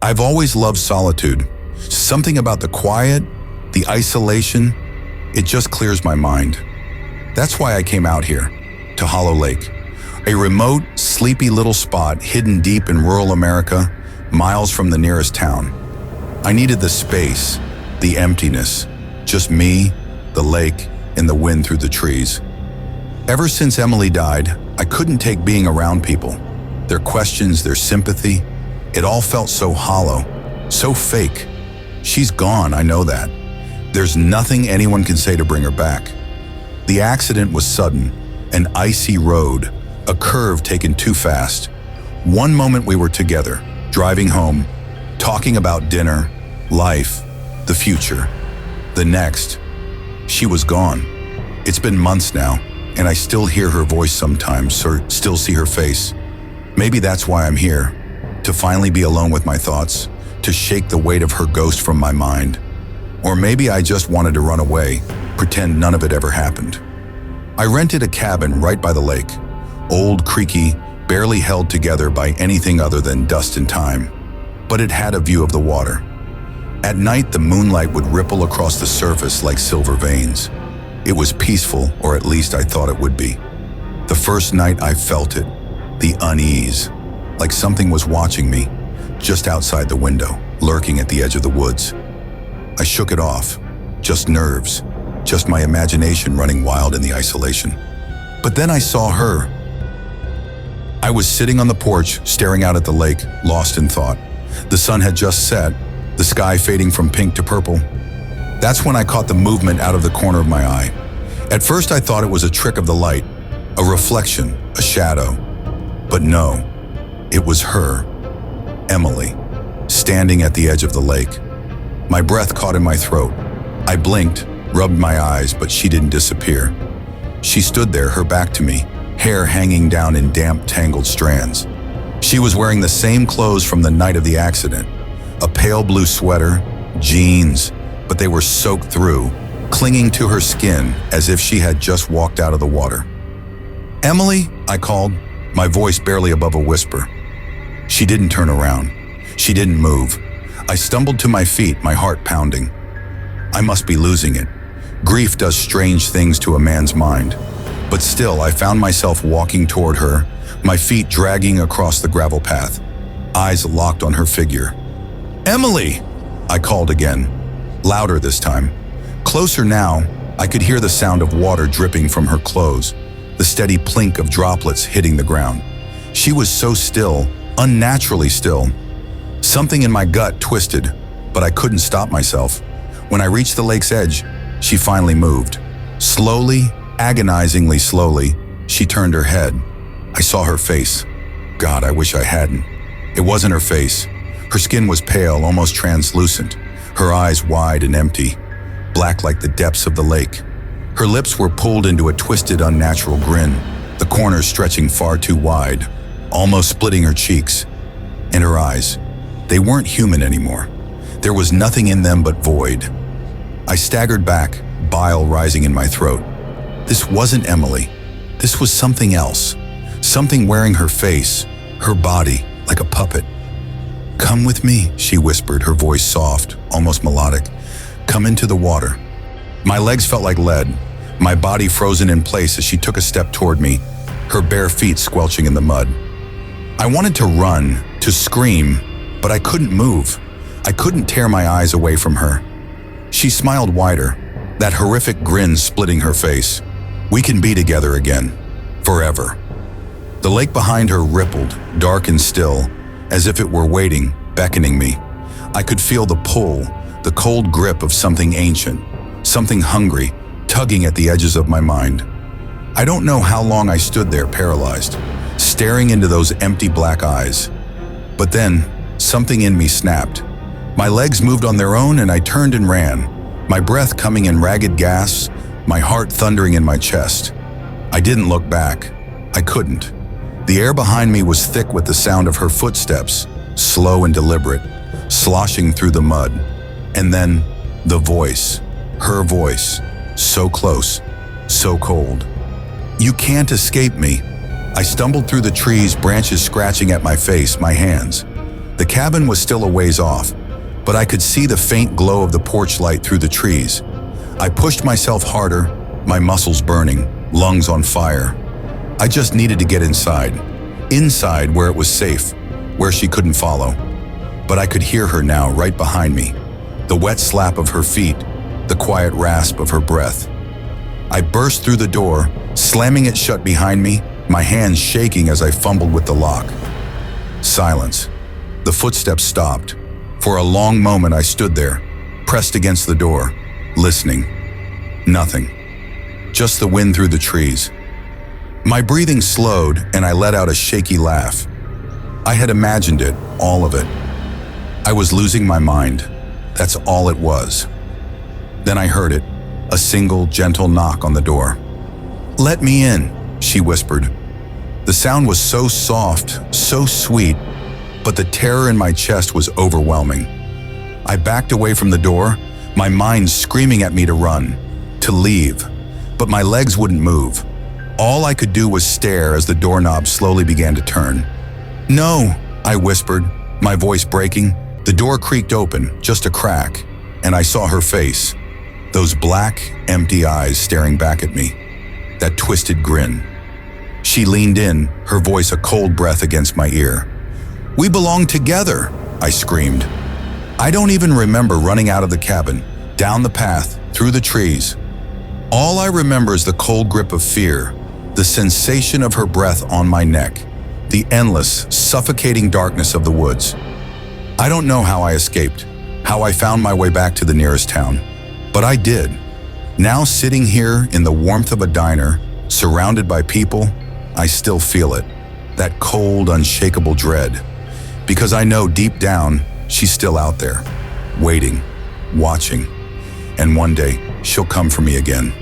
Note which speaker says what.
Speaker 1: I've always loved solitude. Something about the quiet, the isolation, it just clears my mind. That's why I came out here, to Hollow Lake, a remote, sleepy little spot hidden deep in rural America, miles from the nearest town. I needed the space, the emptiness, just me, the lake, and the wind through the trees. Ever since Emily died, I couldn't take being around people. Their questions, their sympathy, it all felt so hollow, so fake. She's gone, I know that. There's nothing anyone can say to bring her back. The accident was sudden, an icy road, a curve taken too fast. One moment we were together, driving home, talking about dinner, life, the future. The next, she was gone. It's been months now, and I still hear her voice sometimes, or still see her face. Maybe that's why I'm here, to finally be alone with my thoughts, to shake the weight of her ghost from my mind. Or maybe I just wanted to run away, pretend none of it ever happened. I rented a cabin right by the lake, old, creaky, barely held together by anything other than dust and time, but it had a view of the water. At night, the moonlight would ripple across the surface like silver veins. It was peaceful, or at least I thought it would be. The first night I felt it, the unease, like something was watching me, just outside the window, lurking at the edge of the woods. I shook it off, just nerves, just my imagination running wild in the isolation. But then I saw her. I was sitting on the porch, staring out at the lake, lost in thought. The sun had just set, the sky fading from pink to purple. That's when I caught the movement out of the corner of my eye. At first I thought it was a trick of the light, a reflection, a shadow. But no, it was her, Emily, standing at the edge of the lake. My breath caught in my throat. I blinked, rubbed my eyes, but she didn't disappear. She stood there, her back to me, hair hanging down in damp, tangled strands. She was wearing the same clothes from the night of the accident, a pale blue sweater, jeans, but they were soaked through, clinging to her skin as if she had just walked out of the water. "Emily," I called, my voice barely above a whisper. She didn't turn around. She didn't move. I stumbled to my feet, my heart pounding. I must be losing it. Grief does strange things to a man's mind. But still, I found myself walking toward her, my feet dragging across the gravel path, eyes locked on her figure. "Emily!" I called again, louder this time. Closer now, I could hear the sound of water dripping from her clothes, the steady plink of droplets hitting the ground. She was so still, unnaturally still. Something in my gut twisted, but I couldn't stop myself. When I reached the lake's edge, she finally moved. Slowly, agonizingly slowly, she turned her head. I saw her face. God, I wish I hadn't. It wasn't her face. Her skin was pale, almost translucent, her eyes wide and empty, black like the depths of the lake. Her lips were pulled into a twisted, unnatural grin, the corners stretching far too wide, almost splitting her cheeks. And her eyes, they weren't human anymore. There was nothing in them but void. I staggered back, bile rising in my throat. This wasn't Emily. This was something else. Something wearing her face, her body, like a puppet. "Come with me," she whispered, her voice soft, almost melodic. "Come into the water." My legs felt like lead, my body frozen in place as she took a step toward me, her bare feet squelching in the mud. I wanted to run, to scream, but I couldn't move. I couldn't tear my eyes away from her. She smiled wider, that horrific grin splitting her face. "We can be together again, forever." The lake behind her rippled, dark and still, as if it were waiting, beckoning me. I could feel the pull, the cold grip of something ancient, something hungry, tugging at the edges of my mind. I don't know how long I stood there paralyzed, staring into those empty black eyes. But then, something in me snapped. My legs moved on their own and I turned and ran, my breath coming in ragged gasps, my heart thundering in my chest. I didn't look back. I couldn't. The air behind me was thick with the sound of her footsteps, slow and deliberate, sloshing through the mud. And then, the voice, her voice, so close, so cold. "You can't escape me." I stumbled through the trees, branches scratching at my face, my hands. The cabin was still a ways off, but I could see the faint glow of the porch light through the trees. I pushed myself harder, my muscles burning, lungs on fire. I just needed to get inside. Inside where it was safe, where she couldn't follow. But I could hear her now, right behind me. The wet slap of her feet, the quiet rasp of her breath. I burst through the door, slamming it shut behind me, my hands shaking as I fumbled with the lock. Silence. The footsteps stopped. For a long moment I stood there, pressed against the door, listening. Nothing. Just the wind through the trees. My breathing slowed and I let out a shaky laugh. I had imagined it, all of it. I was losing my mind. That's all it was. Then I heard it, a single, gentle knock on the door. "Let me in," she whispered. The sound was so soft, so sweet, but the terror in my chest was overwhelming. I backed away from the door, my mind screaming at me to run, to leave, but my legs wouldn't move. All I could do was stare as the doorknob slowly began to turn. "No," I whispered, my voice breaking. The door creaked open, just a crack, and I saw her face. Those black, empty eyes staring back at me. That twisted grin. She leaned in, her voice a cold breath against my ear. "We belong together," I screamed. I don't even remember running out of the cabin, down the path, through the trees. All I remember is the cold grip of fear, the sensation of her breath on my neck, the endless, suffocating darkness of the woods. I don't know how I escaped, how I found my way back to the nearest town, but I did. Now sitting here in the warmth of a diner, surrounded by people, I still feel it, that cold, unshakable dread. Because I know deep down, she's still out there, waiting, watching, and one day she'll come for me again.